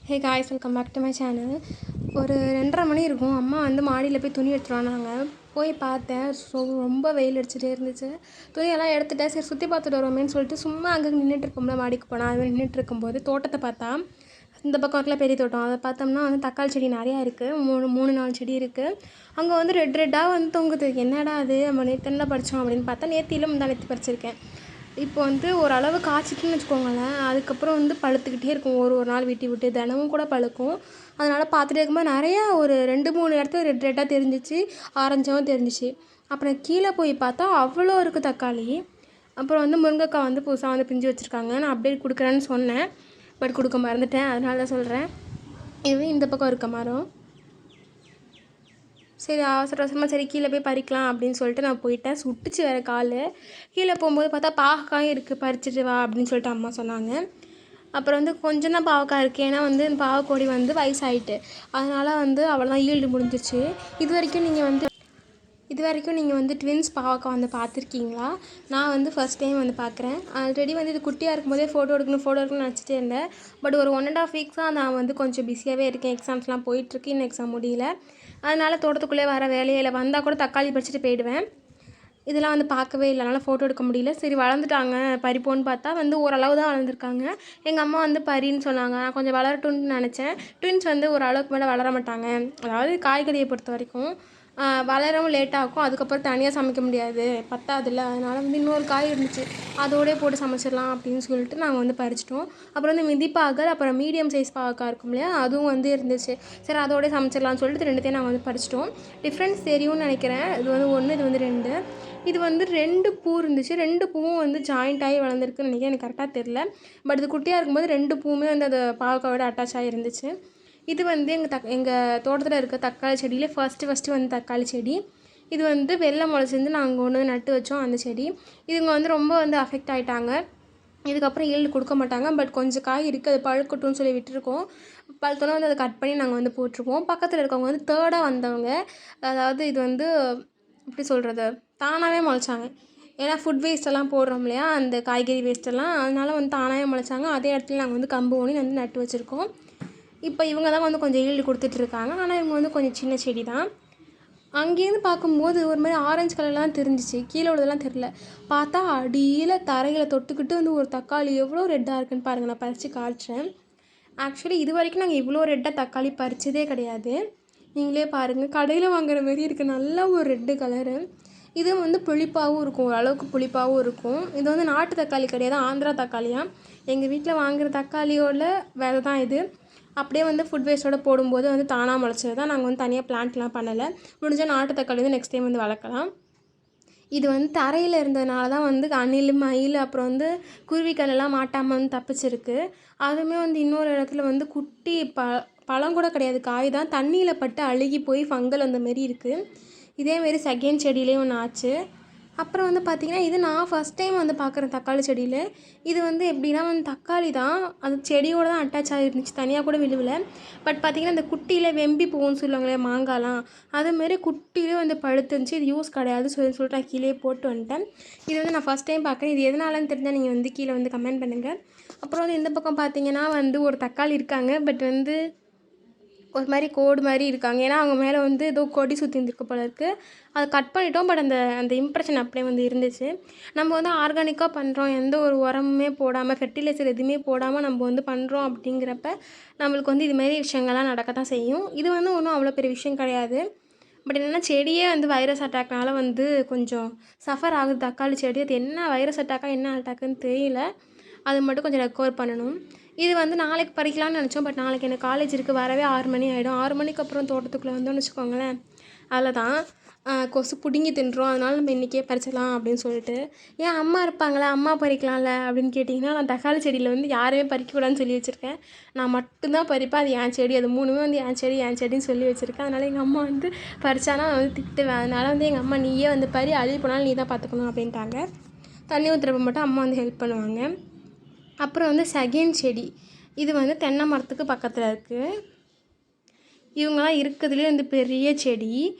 Hey guys, welcome back to my channel. ஒரு 2:30 மணி இருக்கும். அம்மா வந்து மாடியில் போய் துணி எடுத்துகிட்டு வந்தாங்க. போய் பார்த்தேன். ரொம்ப வெயில் அடிச்சுட்டே இருந்துச்சு. துணியெல்லாம் எடுத்துகிட்டேன். சரி சுற்றி பார்த்துட்டு வருவோமேன்னு சொல்லிட்டு சும்மா அங்கே நின்றுட்டு இருக்கோம்ல, மாடிக்கு போனால் அது நின்றுட்டு இருக்கும்போது தோட்டத்தை பார்த்தா இந்த பக்கம் இருக்கல பெரிய தோட்டம். அதை பார்த்தோம்னா வந்து தக்காளி செடி நிறையா இருக்குது. 3-4 செடி இருக்குது. அங்கே வந்து ரெட்டாக வந்து தொங்குது. என்னடா அது, நம்ம நேற்று பறித்தோம் அப்படின்னு பார்த்தா நேற்றிலும் முந்தா நேற்று பறிச்சிருக்கேன். இப்போ வந்து ஓரளவு காய்ச்சிட்டுன்னு வச்சுக்கோங்களேன். அதுக்கப்புறம் வந்து பழுத்துக்கிட்டே இருக்கும். ஒரு நாள் விட்டு தினமும் கூட பழுக்கும். அதனால் பார்த்துட்டே இருக்கும்போது நிறையா ஒரு 2-3 இடத்துல ரெட்டாக தெரிஞ்சிச்சு, ஆரஞ்சாகவும் தெரிஞ்சிச்சு. அப்புறம் கீழே போய் பார்த்தா அவ்வளோ இருக்குது தக்காளி. அப்புறம் வந்து முருங்கைக்காய் வந்து புதுசாக வந்து பிஞ்சு வச்சுருக்காங்க. நான் அப்டேட் கொடுக்குறேன்னு சொன்னேன், பட் கொடுக்க மறந்துட்டேன். அதனால தான் சொல்கிறேன். இது இந்த பக்கம் இருக்க மரம். சரி அவசரமாக சரி கீழே போய் பறிக்கலாம் அப்படின்னு சொல்லிட்டு நான் போயிட்டேன். சுட்டுச்சு வேறு கால். கீழே போகும்போது பார்த்தா பாவக்காயும் இருக்குது, பறிச்சுட்டு வா அப்படின்னு சொல்லிட்டு அம்மா சொன்னாங்க. அப்புறம் வந்து கொஞ்சம் தான் பாவக்காய் இருக்குது. ஏன்னா வந்து இந்த பாவக்கொடி வந்து வயசாகிட்டு, அதனால் வந்து அவ்வளோதான் ஈல்டு முடிஞ்சிச்சு. இது வரைக்கும் நீங்கள் வந்து ட்வின்ஸ் பாவக்காய் வந்து பார்த்துருக்கீங்களா? நான் வந்து ஃபஸ்ட் டைம் வந்து பார்க்குறேன். ஆல்ரெடி வந்து இது குட்டியாக இருக்கும்போதே ஃபோட்டோ எடுக்கணும்னு நினச்சிட்டே இருந்தேன். பட் ஒரு 1.5 வீக்ஸாக நான் வந்து கொஞ்சம் பிஸியாகவே இருக்கேன். எக்ஸாம்ஸ்லாம் போயிட்டுருக்கு. இன்னும் எக்ஸாம் முடியல. அதனால் தோட்டத்துக்குள்ளே வர வேலையில் வந்தால் கூட தக்காளி பறிச்சுட்டு போயிடுவேன். இதெல்லாம் வந்து பார்க்கவே இல்லை, அதனால் ஃபோட்டோ எடுக்க முடியல. சரி வளர்ந்துட்டாங்க பறிப்போன்னு பார்த்தா வந்து ஓரளவு தான் வளர்ந்துருக்காங்க. எங்கள் அம்மா வந்து பறின்னு சொன்னாங்க. நான் கொஞ்சம் வளரட்டும்னு நினச்சேன். ட்வின்ஸ் வந்து ஓரளவுக்கு மேலே வளர மாட்டாங்க. அதாவது காய்கறியை பொறுத்த வரைக்கும் வளரவும் லேட்டாகும். அதுக்கப்புறம் தனியாக சமைக்க முடியாது, பத்தாதில்ல. அதனால் வந்து இன்னொரு காய் இருந்துச்சு, அதோடய போட்டு சமைச்சிடலாம் அப்படின்னு சொல்லிட்டு நாங்கள் வந்து பறிச்சிட்டோம். அப்புறம் வந்து மிதிப்பாகல், அப்புறம் மீடியம் சைஸ் பாவக்காய் இருக்கும் இல்லையா, அதுவும் வந்து இருந்துச்சு. சரி அதோடய சமைச்சிடலாம்னு சொல்லிட்டு 2த்தையும் நாங்கள் வந்து பறிச்சிட்டோம். டிஃப்ரென்ஸ் தெரியும்னு நினைக்கிறேன். இது வந்து 1, இது வந்து 2. இது வந்து 2 பூ இருந்துச்சு. 2 பூவும் வந்து ஜாயிண்ட் ஆகி வளர்ந்துருக்குன்னு நினைக்கிறேன். எனக்கு கரெக்டாக தெரில. பட் இது குட்டியாக இருக்கும்போது 2 பூவுமே வந்து அது பாவக்காயோட அட்டாச் ஆகி இருந்துச்சு. இது வந்து எங்கள் தோட்டத்தில் இருக்க தக்காளி செடியிலே ஃபஸ்ட்டு வந்து தக்காளி செடி. இது வந்து வெள்ளை முளைச்சிருந்து நாங்கள் ஒன்று நட்டு வச்சோம் அந்த செடி. இதுங்க வந்து ரொம்ப வந்து அஃபெக்ட் ஆகிட்டாங்க. இதுக்கப்புறம் ஈல்டு கொடுக்க மாட்டாங்க. பட் கொஞ்சம் காய் இருக்குது, அது பழுக்கட்டும்னு சொல்லி விட்டுருக்கோம். பழுத்தோன்னா வந்து அதை கட் பண்ணி நாங்கள் வந்து போட்டிருப்போம். பக்கத்தில் இருக்கவங்க வந்து தேர்டாக வந்தவங்க, அதாவது இது வந்து எப்படி சொல்கிறது, தானாகவே முளைச்சாங்க. ஏன்னா ஃபுட் வேஸ்ட்டெல்லாம் போடுறோம் இல்லையா, அந்த காய்கறி வேஸ்ட்டெல்லாம், அதனால் வந்து தானாகவே முளைச்சாங்க. அதே இடத்துல நாங்கள் வந்து கம்பு ஊனி வந்து நட்டு வச்சுருக்கோம். இப்போ இவங்க தான் வந்து கொஞ்சம் ஈல்டு கொடுத்துட்ருக்காங்க. ஆனால் இவங்க வந்து கொஞ்சம் சின்ன செடி தான். அங்கேருந்து பார்க்கும்போது ஒரு மாதிரி ஆரஞ்சு கலர்லாம் தெரிஞ்சிச்சு, கீழே உள்ளதெல்லாம் தெரில. பார்த்தா அடியில் தரையில் தொட்டுக்கிட்டு வந்து ஒரு தக்காளி எவ்வளோ ரெட்டாக இருக்குன்னு பாருங்கள். நான் பறித்து காய்ச்சேன். ஆக்சுவலி இது வரைக்கும் நாங்கள் இவ்வளோ ரெட்டாக தக்காளி பறித்ததே கிடையாது. நீங்களே பாருங்கள், கடையில் வாங்குற மாரி இருக்குது. நல்ல ஒரு ரெட்டு கலரு. இது வந்து புளிப்பாகவும் இருக்கும், ஓரளவுக்கு புளிப்பாகவும் இருக்கும். இது வந்து நாட்டு தக்காளி கிடையாது, ஆந்திரா தக்காளியாக. எங்கள் வீட்டில் வாங்குகிற தக்காளியோட விதை தான் இது. அப்படியே வந்து ஃபுட் வேஸ்ட்டோட போடும்போது வந்து தானாக முளைச்சது தான். நாங்கள் வந்து தனியாக பிளான்ட்லாம் பண்ணலை. முடிஞ்சால் நாட்டு தக்காளி வந்து நெக்ஸ்ட் டைம் வந்து வளர்க்கலாம். இது வந்து தரையில் இருந்ததுனால தான் வந்து அணில், மயில், அப்புறம் வந்து குருவிகளெல்லாம் மாட்டாமல் வந்து தப்பிச்சிருக்கு. அதுவுமே வந்து இன்னொரு இடத்துல வந்து குட்டி பழம் கூட கிடையாது, காய் தான், தண்ணியில் பட்டு அழுகி போய் ஃபங்கல் அந்த மாரி இருக்குது. இதேமாரி செகண்ட் செடியிலேயும் ஒன்று ஆச்சு. அப்புறம் வந்து பார்த்திங்கன்னா, இது நான் ஃபஸ்ட் டைம் வந்து பார்க்குறேன் தக்காளி செடியில். இது வந்து எப்படின்னா வந்து தக்காளி தான், அது செடியோடு தான் அட்டாச் ஆகிருந்துச்சு, தனியாக கூட விழுவலை. பட் பார்த்திங்கன்னா இந்த குட்டியில் வெம்பி போகும்னு சொல்லுவாங்களே மாங்காய்லாம், அதுமாரி குட்டியிலே வந்து பழுத்துருந்துச்சு. இது யூஸ் கிடையாது சொல்லிட்டு நான் கீழே போட்டு வந்துட்டேன். இது வந்து நான் ஃபஸ்ட் டைம் பார்க்குறேன். இது எதனாலன்னு தெரிஞ்சால் நீங்கள் வந்து கீழே வந்து கமெண்ட் பண்ணுங்கள். அப்புறம் வந்து இந்த பக்கம் பார்த்திங்கன்னா வந்து ஒரு தக்காளி இருக்காங்க. பட் வந்து ஒரு மாதிரி கோடு மாதிரி இருக்காங்க. ஏன்னா அவங்க மேலே வந்து ஏதோ கொடி சுற்றி இருந்திருக்கு போல இருக்குது. அதை கட் பண்ணிட்டோம். பட் அந்த இம்ப்ரெஷன் அப்படியே வந்து இருந்துச்சு. நம்ம வந்து ஆர்கானிக்காக பண்ணுறோம், எந்த ஒரு உரமுமே போடாமல், ஃபெர்டிலைசர் எதுவுமே போடாமல் நம்ம வந்து பண்ணுறோம் அப்படிங்கிறப்ப நம்மளுக்கு வந்து இதுமாரி விஷயங்கள்லாம் நடக்க தான் செய்யும். இது வந்து ஒன்றும் அவ்வளோ பெரிய விஷயம் கிடையாது. பட் என்னென்னா செடியே வந்து வைரஸ் அட்டாக்னால வந்து கொஞ்சம் சஃபர் ஆகுது தக்காளி செடி. அது என்ன வைரஸ் அட்டாக்கா என்ன அட்டாக்குன்னு தெரியல. அது மட்டும் கொஞ்சம் ரெக்கவர் பண்ணணும். இது வந்து நாளைக்கு பறிக்கலாம்னு நினச்சோம். பட் நாளைக்கு எனக்கு காலேஜ் இருக்குது, வரவே 6 மணி ஆகிடும். 6 மணிக்கு அப்புறம் தோட்டத்துக்குள்ளே வந்தோம்னு வச்சுக்கோங்களேன், அதில் தான் கொசு பிடுங்கி தின்றும். அதனால நம்ம இன்றைக்கே பறிச்சிடலாம் அப்படின்னு சொல்லிட்டு. ஏன் அம்மா இருப்பாங்களே, அம்மா பறிக்கலாம்ல அப்படின்னு கேட்டிங்கன்னா, நான் தக்காளி செடியில் வந்து யாருமே பறிக்கக்கூடாதுன்னு சொல்லி வச்சுருக்கேன். நான் மட்டும்தான் பறிப்பேன். அது என் செடி, அது 3மே வந்து என் செடின்னு சொல்லி வச்சுருக்கேன். அதனால் எங்கள் அம்மா வந்து பறிச்சானா நான் வந்து திட்டுவேன். அதனால் வந்து எங்கள் அம்மா நீயே வந்து பறி, அழுகி போனாலும் நீ தான் பார்த்துக்கணும் அப்படின்ட்டாங்க. தண்ணி ஊற்றுறப்ப மட்டும் அம்மா வந்து ஹெல்ப் பண்ணுவாங்க. அப்புறம் வந்து செகண்ட் செடி, இது வந்து தென்னை மரத்துக்கு பக்கத்தில் இருக்குது. இவங்களாம் இருக்கிறதுலே வந்து பெரிய செடி.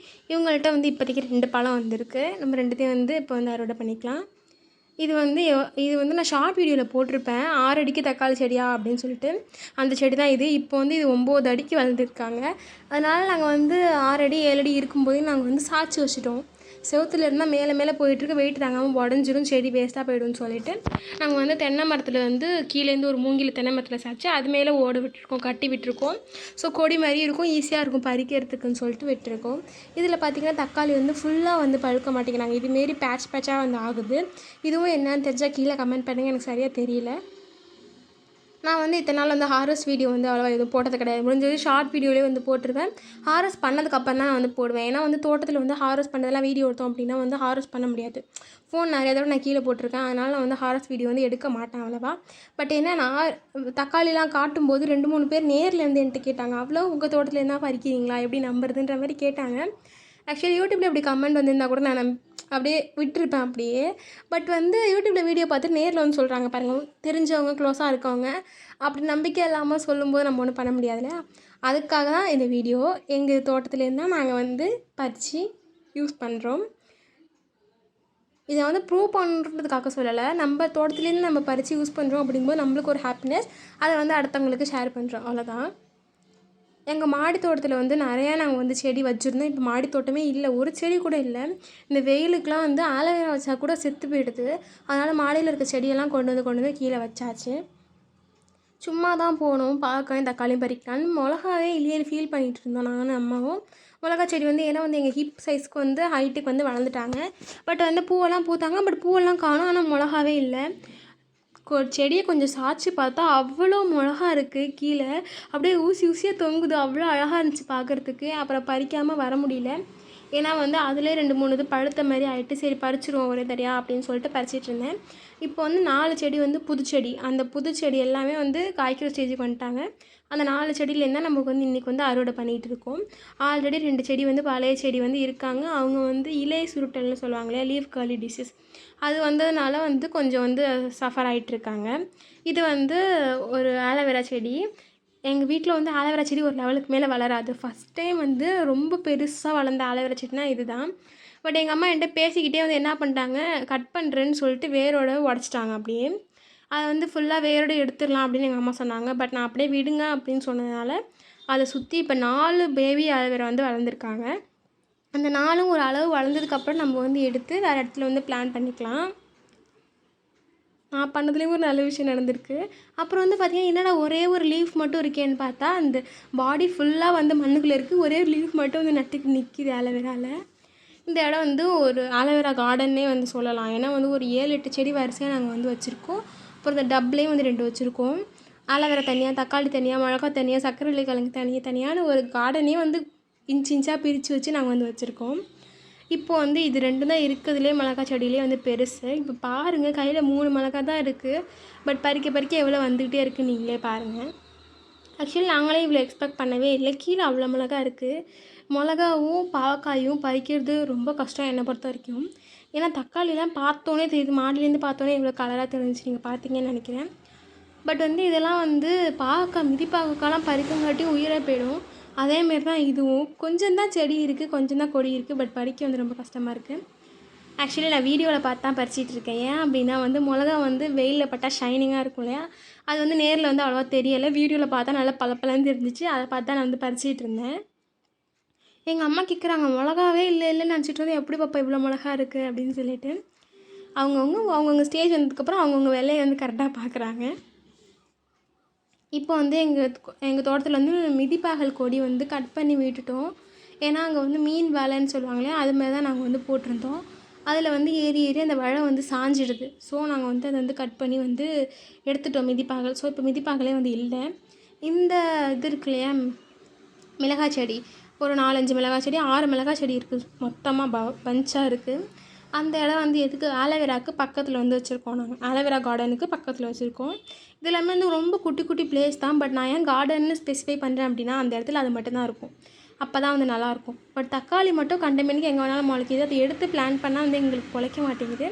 இவங்கள்ட்ட வந்து இப்போதைக்கு 2 பழம் வந்திருக்கு. நம்ம 2த்தையும் வந்து இப்போ வந்து அறுவடை பண்ணிக்கலாம். இது வந்து நான் ஷார்ட் வீடியோவில் போட்டிருப்பேன் 6 அடிக்கு தக்காளி செடியா அப்படின்னு சொல்லிட்டு. அந்த செடி தான் இது. இப்போ வந்து இது 9 அடிக்கு வளர்ந்துருக்காங்க. அதனால் நாங்கள் வந்து 6 அடி 7 அடி இருக்கும்போதே நாங்கள் வந்து சாய்ச்சி வச்சுட்டோம். செவுத்துல இருந்தால் மேலே மேலே போயிட்டுருக்கு, வெயிட் தாங்காமல் உடஞ்சிரும், செடி வேஸ்ட்டாக போய்டும்னு சொல்லிட்டு நாங்கள் வந்து தென்னை மரத்தில் வந்து கீழேருந்து ஒரு மூங்கில் தென்னை மரத்தில் சாய்ச்சி அது மேலே ஓட விட்டுருக்கோம், கட்டி விட்டுருக்கோம். ஸோ கொடி மாதிரி இருக்கும், ஈஸியாக இருக்கும் பறிக்கிறதுக்குன்னு சொல்லிட்டு விட்டுருக்கோம். இதில் பார்த்திங்கன்னா தக்காளி வந்து ஃபுல்லாக வந்து பழுக்க மாட்டேங்கிறாங்க, இதுமாரி பேட்ச் பேட்சாக வந்து ஆகுது. இதுவும் என்னன்னு தெரிஞ்சால் கீழே கமெண்ட் பண்ணுங்கள், எனக்கு சரியாக தெரியல. நான் வந்து இத்தனை நாள் வந்து ஹாரஸ் வீடியோ வந்து அவ்வளோவா எதுவும் போட்டது கிடையாது. முடிஞ்சது ஷார்ட் வீடியோலேயே வந்து போட்டிருவேன். ஹாரஸ் பண்ணதுக்கப்புறம் தான் நான் வந்து போடுவேன். ஏன்னா வந்து தோட்டத்தில் வந்து ஹாரஸ் பண்ணதெல்லாம் வீடியோ எடுத்தோம் அப்படின்னா வந்து ஹாரஸ் பண்ண முடியாது. ஃபோன் நிறைய தடவை நான் கீழே போட்டிருக்கேன். அதனால் நான் வந்து ஹாரஸ் வீடியோ வந்து எடுக்க மாட்டேன் அவ்வளோவா. பட் என்னன்னா தக்காளிலாம் காட்டும்போது 2-3 பேர் நேரில் இருந்து என்கிட்ட கேட்டாங்க, அவ்வளோ உங்கள் தோட்டத்தில் என்ன பறிக்கிறீங்களா, எப்படி நம்புறதுன்ற மாதிரி கேட்டாங்க. ஆக்சுவலி யூடியூப்பில் இப்படி கமெண்ட் வந்திருந்தால் கூட நான் அப்படியே விட்டுருப்பேன் அப்படியே. பட் வந்து யூடியூப்பில் வீடியோ பார்த்து நேரில் வந்து சொல்கிறாங்க பாருங்கள், தெரிஞ்சவங்க க்ளோஸாக இருக்கவங்க, அப்படி நம்பிக்கை இல்லாமல் சொல்லும்போது நம்ம ஒன்றும் பண்ண முடியாதுல்ல. அதுக்காக தான் இந்த வீடியோ. எங்கள் தோட்டத்துலேருந்து தான் நாங்கள் வந்து பறித்து யூஸ் பண்ணுறோம். இதை வந்து ப்ரூவ் பண்ணுறதுக்காக சொல்லலை, நம்ம தோட்டத்துலேருந்து நம்ம பறித்து யூஸ் பண்ணுறோம் அப்படிங்கும்போது நம்மளுக்கு ஒரு ஹாப்பினஸ், அதை வந்து அடுத்தவங்களுக்கு ஷேர் பண்ணுறோம், அவ்வளோதான். எங்கள் மாடி தோட்டத்தில் வந்து நிறையா நாங்கள் வந்து செடி வச்சுருந்தோம். இப்போ மாடி தோட்டமே இல்லை, ஒரு செடி கூட இல்லை. இந்த வெயிலுக்கெலாம் வந்து ஆலோவேரா வச்சா கூட செத்து போயிடுது. அதனால் மாடியில் இருக்க செடியெல்லாம் கொண்டு வந்து கீழே வச்சாச்சு. சும்மா தான் போனோம், பார்க்கவும் தக்காளியும் பறிக்கலான்னு. மிளகாவே இல்லையேன்னு ஃபீல் பண்ணிகிட்டு இருந்தோம் நானும் அம்மாவும். மிளகா செடி வந்து ஏன்னா வந்து எங்கள் ஹிப் சைஸ்க்கு வந்து ஹைட்டுக்கு வந்து வளர்ந்துட்டாங்க. பட் வந்து பூவெல்லாம் பூத்தாங்க, பட் பூவெல்லாம் காணும், ஆனால் மிளகாவே இல்லை. செடியை கொஞ்சம் சாய்ச்சி பார்த்தா அவ்வளோ மிளகா இருக்குது கீழே, அப்படியே ஊசி ஊசியாக தொங்குது, அவ்வளோ அழகாக இருந்துச்சு பார்க்குறதுக்கு. அப்புறம் பறிக்காமல் வர முடியல, ஏன்னா வந்து அதிலே 2-3 இது பழுத்த மாதிரி ஆகிட்டு. சரி பறிச்சிடுவோம் ஒரே தடையா அப்படின்னு சொல்லிட்டு பறிச்சிட்டு இருந்தேன். இப்போ வந்து 4 செடி வந்து புதுச்செடி, அந்த புதுச்செடி எல்லாமே வந்து காய்க்கிற ஸ்டேஜுக்கு வந்துட்டாங்க. அந்த 4 செடியிலேருந்து தான் நமக்கு வந்து இன்றைக்கி வந்து அறுவடை பண்ணிகிட்டு இருக்கோம். ஆல்ரெடி 2 செடி வந்து பழைய செடி வந்து இருக்காங்க. அவங்க வந்து இலை சுருட்டல்னு சொல்லுவாங்களே, லீஃப் கர்லி டிசீஸ், அது வந்ததுனால வந்து கொஞ்சம் வந்து சஃபர் ஆகிட்டுருக்காங்க. இது வந்து ஒரு ஆலோவேரா செடி. எங்கள் வீட்டில் வந்து ஆலோவேரா செடி ஒரு லெவலுக்கு மேலே வளராது. ஃபஸ்ட் டைம் வந்து ரொம்ப பெருசாக வளர்ந்த ஆலோவேரா செடினா இது தான். பட் எங்கள் அம்மா என்கிட்ட பேசிக்கிட்டே வந்து என்ன பண்ணிட்டாங்க, கட் பண்ணுறேன்னு சொல்லிட்டு வேரோட உடச்சிட்டாங்க அப்படியே. அதை வந்து ஃபுல்லாக வேரோடு எடுத்துடலாம் அப்படின்னு எங்கள் அம்மா சொன்னாங்க. பட் நான் அப்படியே விடுங்க அப்படின்னு சொன்னதுனால அதை சுற்றி இப்போ 4 பேபி ஆலோவேரா வந்து வளர்ந்துருக்காங்க. அந்த 4ம் ஒரு அளவு வளர்ந்ததுக்கப்புறம் நம்ம வந்து எடுத்து வேறு இடத்துல வந்து பிளான் பண்ணிக்கலாம். நான் பண்ணதுலேயும் ஒரு நல்ல விஷயம் நடந்திருக்கு. அப்புறம் வந்து பார்த்திங்கன்னா, என்னடா ஒரே ஒரு லீஃப் மட்டும் இருக்கேன்னு பார்த்தா, அந்த பாடி ஃபுல்லாக வந்து மண்ணுக்குள்ளே இருக்குது, ஒரே ஒரு லீஃப் மட்டும் வந்து நட்டுக்கு நிற்கிது ஆலோவேராவில். இந்த இடம் வந்து ஒரு ஆலோவேரா கார்டன்னே வந்து சொல்லலாம். ஏன்னா வந்து ஒரு 7-8 செடி வரிசையாக நாங்கள் வந்து வச்சுருக்கோம். அப்புறம் இந்த டப்லேயும் வந்து 2 வச்சுருக்கோம். ஆலோவேரா தனியாக, தக்காளி தனியாக, மிளகா தனியாக, சர்க்கரை கிழங்கு தனியான ஒரு கார்டனே வந்து இன்ச்சாக பிரித்து வச்சு நாங்கள் வந்து வச்சுருக்கோம். இப்போது வந்து இது 2 தான் இருக்கிறதுலே மிளகா செடியிலே வந்து பெருசு. இப்போ பாருங்கள், கையில் 3 மிளகா தான் இருக்குது. பட் பறிக்க எவ்வளோ வந்துக்கிட்டே இருக்குன்னு நீங்களே பாருங்கள். ஆக்சுவலி நாங்களே இவ்வளோ எக்ஸ்பெக்ட் பண்ணவே இல்லை. கீழே அவ்வளோ மிளகா இருக்குது. மிளகாவும் பாவக்காயும் பறிக்கிறது ரொம்ப கஷ்டம் என்னை பொறுத்த வரைக்கும். ஏன்னா தக்காளிலாம் பார்த்தோன்னே தெரியுது, மாடிலேருந்து பார்த்தோன்னே இவ்வளோ கலராக தெரிஞ்சிச்சு, நீங்கள் பார்த்தீங்கன்னு நினைக்கிறேன். பட் வந்து இதெல்லாம் வந்து பாவக்காய், மிதி பாவக்காய்லாம் பறிக்கங்காட்டியும் உயிராக போயிடும். அதேமாரி தான் இதுவும். கொஞ்சம் தான் செடி இருக்குது, கொஞ்சம் தான் கொடி இருக்குது. பட் பறிக்க வந்து ரொம்ப கஷ்டமாக இருக்குது. ஆக்சுவலி நான் வீடியோவில் பார்த்து தான் பறிச்சிட்டு இருக்கேன். ஏன் அப்படின்னா வந்து மிளகா வந்து வெயிலில் பட்டால் ஷைனிங்காக இருக்கும் இல்லையா, அது வந்து நேரில் வந்து அவ்வளோவா தெரியலை. வீடியோவில் பார்த்தா நல்லா பளபளன்னு தெரிஞ்சிச்சு. அதை பார்த்து தான் நான் வந்து பறிச்சிட்டு இருந்தேன். எங்கள் அம்மா கேட்குறாங்க, மிளகாவே இல்லைன்னு நினச்சிட்டு வந்து எப்படி பாப்பா இவ்வளோ மிளகா இருக்குது அப்படின்னு சொல்லிட்டு. அவங்கவுங்க ஸ்டேஜ் வந்ததுக்கப்புறம் அவங்கவுங்க வேலையை வந்து கரெக்டாக பார்க்குறாங்க. இப்போ வந்து எங்கள் தோட்டத்தில் வந்து மிதிப்பாகல் கொடி வந்து கட் பண்ணி விட்டுட்டோம். ஏன்னா அங்கே வந்து மீன் வேலைன்னு சொல்லுவாங்களே, அது மாதிரி தான் நாங்கள் வந்து போட்டிருந்தோம். அதில் வந்து ஏறி அந்த வழை வந்து சாஞ்சிடுது. ஸோ நாங்கள் வந்து அதை வந்து கட் பண்ணி வந்து எடுத்துட்டோம் மிதிப்பாகல். ஸோ இப்போ மிதிப்பாகலே வந்து இல்லை. இந்த இது இருக்கு இல்லையா, மிளகாய் செடி, ஒரு 4-5 மிளகாய் செடி, 6 மிளகாய் செடி இருக்குது மொத்தமாக பஞ்சாக இருக்குது. அந்த இடம் வந்து எதுக்கு, ஆலோவேராவுக்கு பக்கத்தில் வந்து வச்சுருக்கோம். நாங்கள் ஆலோவேரா கார்டனுக்கு பக்கத்தில் வச்சுருக்கோம். இது எல்லாமே வந்து ரொம்ப குட்டி பிளேஸ் தான். பட் நான் ஏன் கார்டன்னு ஸ்பெசிஃபை பண்ணுறேன் அப்படின்னா, அந்த இடத்துல அது மட்டும்தான் இருக்கும், அப்போ தான் வந்து நல்லாயிருக்கும். பட் தக்காளி மட்டும் கண்டமேனிக்கு எங்கே வேணாலும் முளைக்கிது. அதை எடுத்து பிளான் பண்ணால் வந்து எங்களுக்கு பொழைக்க மாட்டேங்குது.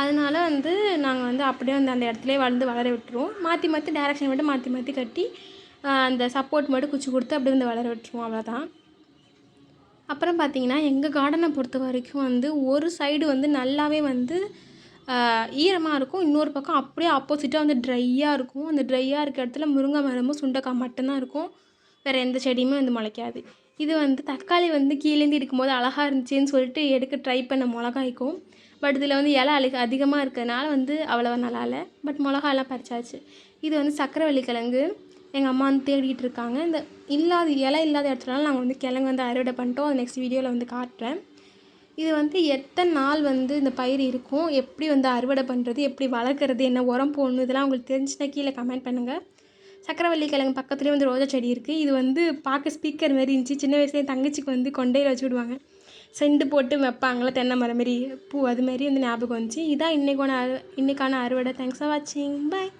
அதனால வந்து நாங்கள் வந்து அப்படியே வந்து அந்த இடத்துலே வளர விட்டுருவோம். மாற்றி டேரெக்ஷன் மட்டும் மாற்றி கட்டி அந்த சப்போர்ட் மட்டும் குச்சி கொடுத்து அப்படியே வந்து வளர விட்டுருவோம், அவ்வளோதான். அப்புறம் பார்த்திங்கன்னா, எங்கள் கார்டனை பொறுத்த வரைக்கும் வந்து ஒரு சைடு வந்து நல்லாவே வந்து ஈரமாக இருக்கும். இன்னொரு பக்கம் அப்படியே ஆப்போசிட்டாக வந்து ட்ரையாக இருக்கும். அந்த ட்ரையாக இருக்க இடத்துல முருங்கை மரமும் சுண்டைக்காய் மட்டும்தான் இருக்கும். வேறு எந்த செடியுமே வந்து முளைக்காது. இது வந்து தக்காளி வந்து கீழேருந்து எடுக்கும்போது அழகாக இருந்துச்சுன்னு சொல்லிட்டு எடுக்க ட்ரை பண்ண மிளகாய்க்கும். பட் இதில் வந்து இலை அதிகமாக இருக்கிறதுனால வந்து அவ்வளோவா நல்லா இல்லை. பட் மிளகாலாம் பறிச்சாச்சு. இது வந்து சக்கரவள்ளி கிழங்கு. எங்கள் அம்மா வந்து தேடிகிட்டு இருக்காங்க. இந்த இலை இல்லாத இடத்துலலாம் நாங்கள் வந்து கிழங்கு வந்து அறுவடை பண்ணிட்டோம். அது நெக்ஸ்ட் வீடியோவில் வந்து காட்டுறேன். இது வந்து எத்தனை நாள் வந்து இந்த பயிர் இருக்கும், எப்படி வந்து அறுவடை பண்ணுறது, எப்படி வளர்க்குறது, என்ன உரம் போடணும், இதெல்லாம் உங்களுக்கு தெரிஞ்சுன்னா கீழே கமெண்ட் பண்ணுங்கள். சக்கரவள்ளி கிழங்கு பக்கத்துலேயே வந்து ரோஜா செடி இருக்குது. இது வந்து பார்க்க ஸ்பீக்கர் மாரி இருந்துச்சு. சின்ன வயசுலேயே தங்கச்சிக்கு வந்து கொண்டையில் வச்சு விடுவாங்க. செண்டு போட்டு வைப்பாங்களே தென்னை மரம் மாரி பூ, அதுமாரி வந்து ஞாபகம் வந்துச்சு. இதான் இன்றைக்கான அறுவடை. தேங்க்ஸ் ஃபார் வாட்சிங். பாய்.